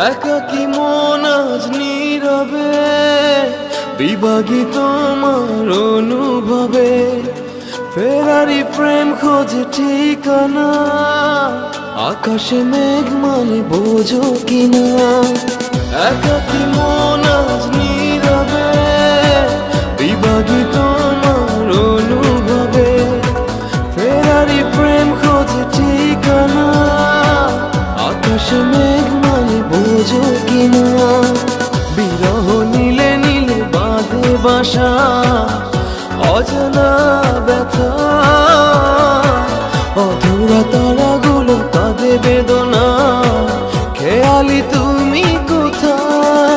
একাকী মন আজ নীরবে বিভাগী তোমার অনুভবে, ফেরারি প্রেম খোঁজে ঠিকানা, আকাশে মেঘ মানে বোঝো কিনা। একাকী মন আজ নীরবে বিভাগী তোমার অনুভবে, ফেরারি প্রেম খোঁজে ঠিকানা, আকাশে মেঘ মানে বোঝো কিনা। বিরহ নীলে নীলে বাঁধে বাসা, অজানা ব্যথা, অধুরা তারাগুলো কাঁদে বেদনা, খেয়ালি তুমি কোথায়।